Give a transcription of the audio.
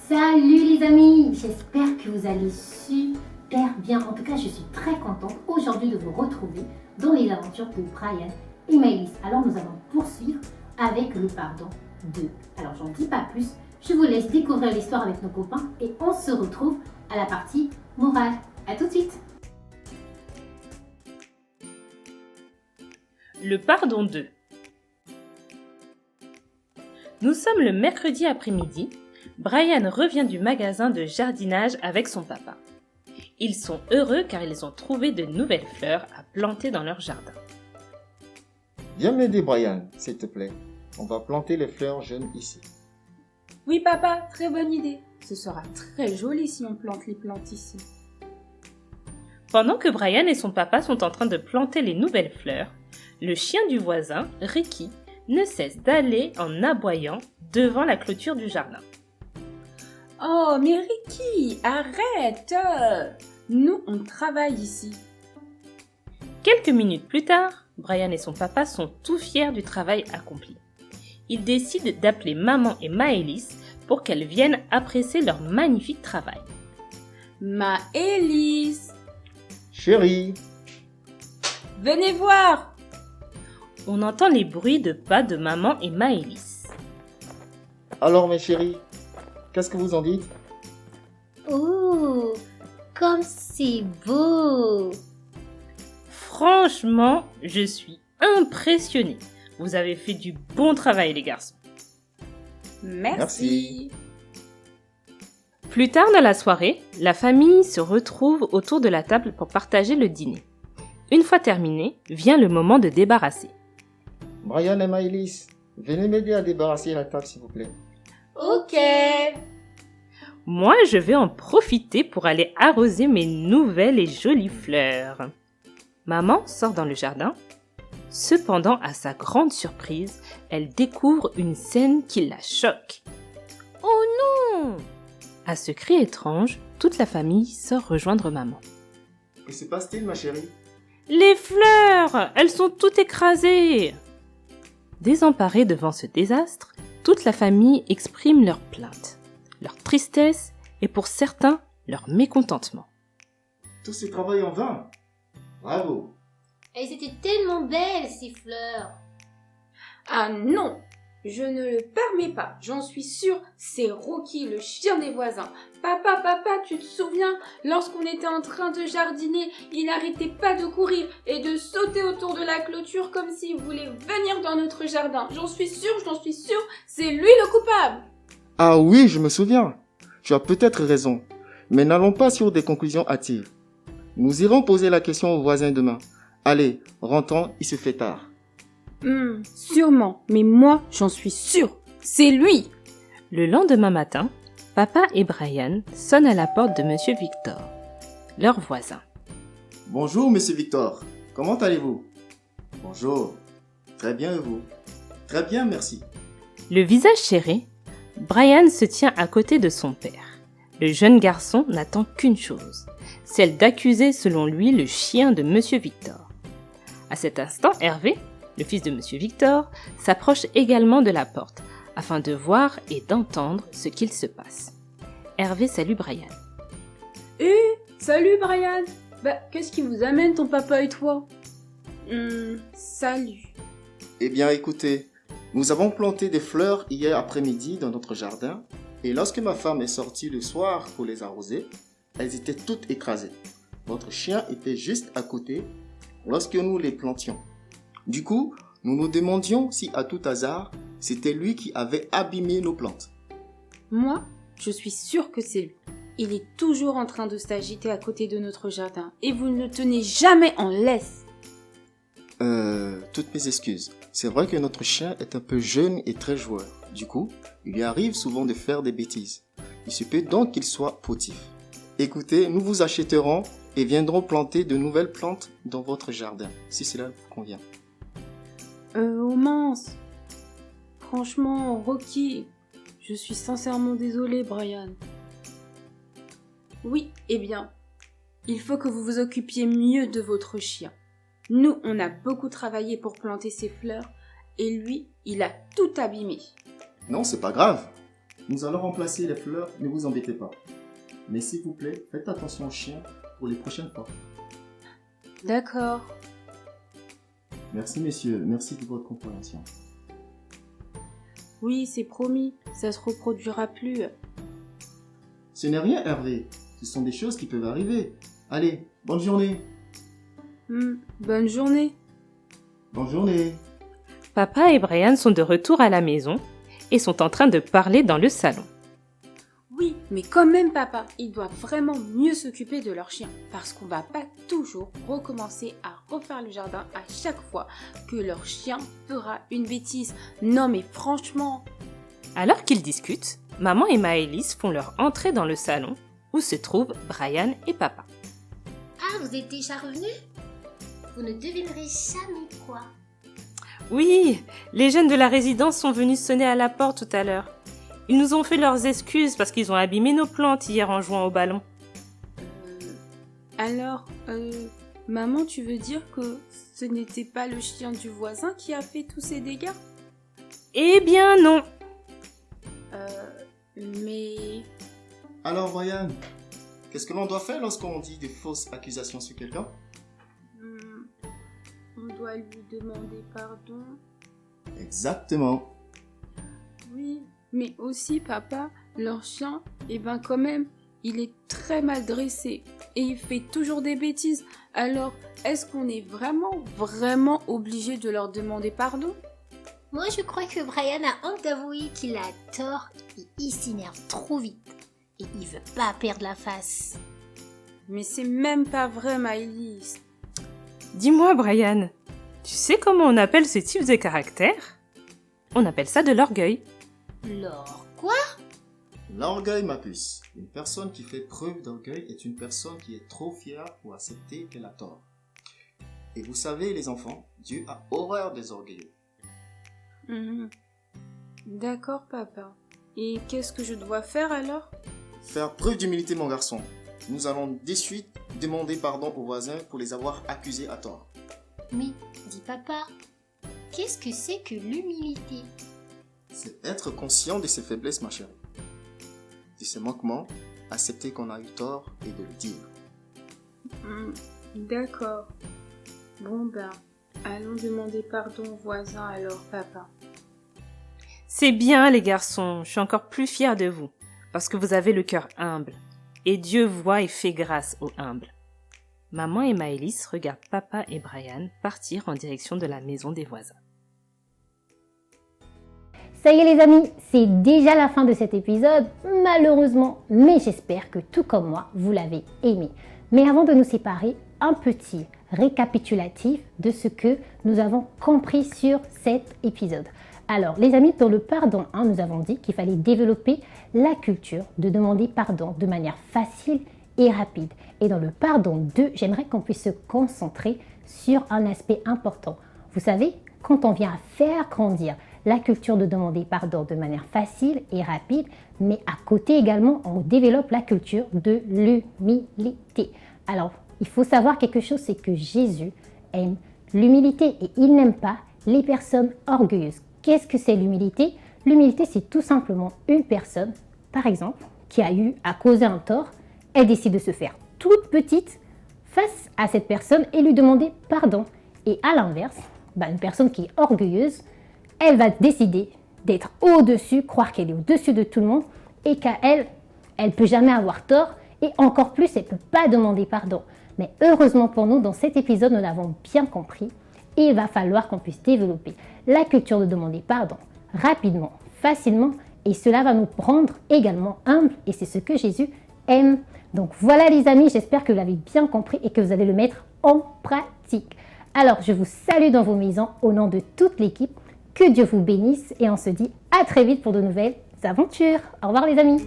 Salut les amis, j'espère que vous allez super bien. En tout cas, je suis très contente aujourd'hui de vous retrouver dans les aventures de Brian et Maëlys. Alors nous allons poursuivre avec le pardon 2. Alors j'en dis pas plus, je vous laisse découvrir l'histoire avec nos copains et on se retrouve à la partie morale. A tout de suite. Le pardon 2. Nous sommes le mercredi après-midi. Brian revient du magasin de jardinage avec son papa. Ils sont heureux car ils ont trouvé de nouvelles fleurs à planter dans leur jardin. Viens m'aider, Brian, s'il te plaît. On va planter les fleurs jaunes ici. Oui, papa, très bonne idée. Ce sera très joli si on plante les plantes ici. Pendant que Brian et son papa sont en train de planter les nouvelles fleurs, le chien du voisin, Ricky, ne cesse d'aller en aboyant devant la clôture du jardin. Oh, mais Ricky, arrête! Nous, on travaille ici. Quelques minutes plus tard, Brian et son papa sont tout fiers du travail accompli. Ils décident d'appeler maman et Maëlys pour qu'elles viennent apprécier leur magnifique travail. Maëlys, Chérie, venez voir! On entend les bruits de pas de maman et Maëlys. alors mes chéris, qu'est-ce que vous en dites? Oh, comme c'est beau! Franchement, je suis impressionnée. Vous avez fait du bon travail, les garçons. Merci. Plus tard dans la soirée, la famille se retrouve autour de la table pour partager le dîner. Une fois terminé, vient le moment de débarrasser. Brian et Maëlys, venez m'aider à débarrasser la table, s'il vous plaît. Ok. Moi, je vais en profiter pour aller arroser mes nouvelles et jolies fleurs. Maman sort dans le jardin. Cependant, à sa grande surprise, elle découvre une scène qui la choque. « Oh non !» À ce cri étrange, toute la famille sort rejoindre maman. Que se passe-t-il, ma chérie? Les fleurs! Elles sont toutes écrasées! Désemparée devant ce désastre, toute la famille exprime leur plainte, leur tristesse et pour certains, leur mécontentement. Tout ce travail en vain. Bravo. Elles étaient tellement belles ces fleurs! Ah non, je ne le permets pas. J'en suis sûre, c'est Rocky, le chien des voisins. Papa, tu te souviens, lorsqu'on était en train de jardiner, il n'arrêtait pas de courir et de sauter autour de la clôture comme s'il voulait venir dans notre jardin. J'en suis sûre, c'est lui le coupable. Ah oui, je me souviens. Tu as peut-être raison. Mais n'allons pas sur des conclusions hâtives. Nous irons poser la question aux voisins demain. Allez, rentrons, il se fait tard. Sûrement, mais moi, j'en suis sûre, c'est lui. Le lendemain matin, papa et Brian sonnent à la porte de Monsieur Victor, leur voisin. Bonjour, monsieur Victor. Comment allez-vous? Bonjour. Très bien, et vous? Très bien, merci. Le visage serré, Brian se tient à côté de son père. Le jeune garçon n'attend qu'une chose, celle d'accuser selon lui le chien de Monsieur Victor. À cet instant, Hervé, le fils de Monsieur Victor, s'approche également de la porte afin de voir et d'entendre ce qu'il se passe. Hervé salue Brian. Salut Brian. Qu'est-ce qui vous amène ton papa et toi? Salut. Eh bien, écoutez, nous avons planté des fleurs hier après-midi dans notre jardin et lorsque ma femme est sortie le soir pour les arroser, elles étaient toutes écrasées. Votre chien était juste à côté lorsque nous les plantions. Du coup, nous nous demandions si à tout hasard, c'était lui qui avait abîmé nos plantes. Moi, je suis sûre que c'est lui. Il est toujours en train de s'agiter à côté de notre jardin et vous ne le tenez jamais en laisse. Toutes mes excuses. C'est vrai que notre chien est un peu jeune et très joueur. Du coup, il lui arrive souvent de faire des bêtises. Il se peut donc qu'il soit fautif. Écoutez, nous vous achèterons et viendrons planter de nouvelles plantes dans votre jardin, si cela vous convient. Oh mince. Franchement, Rocky, je suis sincèrement désolée, Brian. Oui, eh bien, il faut que vous vous occupiez mieux de votre chien. Nous, on a beaucoup travaillé pour planter ces fleurs et lui, il a tout abîmé. Non, c'est pas grave. Nous allons remplacer les fleurs, ne vous embêtez pas. Mais s'il vous plaît, faites attention aux chiens pour les prochaines fois. D'accord. Merci messieurs, merci de votre compréhension. Oui, c'est promis, ça se reproduira plus. Ce n'est rien Hervé, ce sont des choses qui peuvent arriver. Allez, bonne journée. Bonne journée. Bonne journée. Papa et Brian sont de retour à la maison et sont en train de parler dans le salon. Oui, mais quand même papa, ils doivent vraiment mieux s'occuper de leur chien, parce qu'on va pas toujours recommencer à refaire le jardin à chaque fois que leur chien fera une bêtise. Non mais franchement. Alors qu'ils discutent, maman et Maëlys font leur entrée dans le salon où se trouvent Brian et papa. Ah, vous êtes déjà revenus? Vous ne devinerez jamais quoi. Oui, les jeunes de la résidence sont venus sonner à la porte tout à l'heure. Ils nous ont fait leurs excuses parce qu'ils ont abîmé nos plantes hier en jouant au ballon. Alors, maman, tu veux dire que ce n'était pas le chien du voisin qui a fait tous ces dégâts? Eh bien non. Mais... Alors Brian, qu'est-ce que l'on doit faire lorsqu'on dit des fausses accusations sur quelqu'un? On doit lui demander pardon. Exactement. Oui, mais aussi, papa, leur chien, quand même, il est très mal dressé et il fait toujours des bêtises. Alors, est-ce qu'on est vraiment obligé de leur demander pardon? Moi, je crois que Brian a honte d'avouer qu'il a tort et il s'énerve trop vite. Et il veut pas perdre la face. Mais c'est même pas vrai, Maëlys. Dis-moi Brian, tu sais comment on appelle ce type de caractère? On appelle ça de l'orgueil. Quoi? L'orgueil, ma puce. Une personne qui fait preuve d'orgueil est une personne qui est trop fière pour accepter qu'elle a tort. Et vous savez, les enfants, Dieu a horreur des orgueilleux. D'accord, papa. Et qu'est-ce que je dois faire alors? Faire preuve d'humilité, mon garçon. Nous allons de suite demander pardon aux voisins pour les avoir accusés à tort. Mais, dit papa, qu'est-ce que c'est que l'humilité? C'est être conscient de ses faiblesses, ma chérie. De ses manquements, accepter qu'on a eu tort et de le dire. D'accord. Bon allons demander pardon aux voisins alors, papa. C'est bien les garçons, je suis encore plus fière de vous, parce que vous avez le cœur humble. Et Dieu voit et fait grâce aux humbles. Maman et Maëlys regardent papa et Brian partir en direction de la maison des voisins. Ça y est les amis, c'est déjà la fin de cet épisode, malheureusement, mais j'espère que tout comme moi, vous l'avez aimé. Mais avant de nous séparer, un petit récapitulatif de ce que nous avons compris sur cet épisode. Alors les amis, dans le pardon 1, nous avons dit qu'il fallait développer la culture de demander pardon de manière facile et rapide. Et dans le pardon 2, j'aimerais qu'on puisse se concentrer sur un aspect important. Vous savez, quand on vient à faire grandir la culture de demander pardon de manière facile et rapide, mais à côté également, on développe la culture de l'humilité. Alors, il faut savoir quelque chose, c'est que Jésus aime l'humilité et il n'aime pas les personnes orgueilleuses. Qu'est-ce que c'est l'humilité? L'humilité, c'est tout simplement une personne, par exemple, qui a eu à causer un tort, elle décide de se faire toute petite face à cette personne et lui demander pardon. Et à l'inverse, une personne qui est orgueilleuse, elle va décider d'être au-dessus, croire qu'elle est au-dessus de tout le monde et qu'elle ne peut jamais avoir tort et encore plus, elle ne peut pas demander pardon. Mais heureusement pour nous, dans cet épisode, nous l'avons bien compris et il va falloir qu'on puisse développer la culture de demander pardon rapidement, facilement et cela va nous rendre également humbles et c'est ce que Jésus aime. Donc voilà les amis, j'espère que vous l'avez bien compris et que vous allez le mettre en pratique. Alors je vous salue dans vos maisons au nom de toute l'équipe. Que Dieu vous bénisse et on se dit à très vite pour de nouvelles aventures. Au revoir les amis.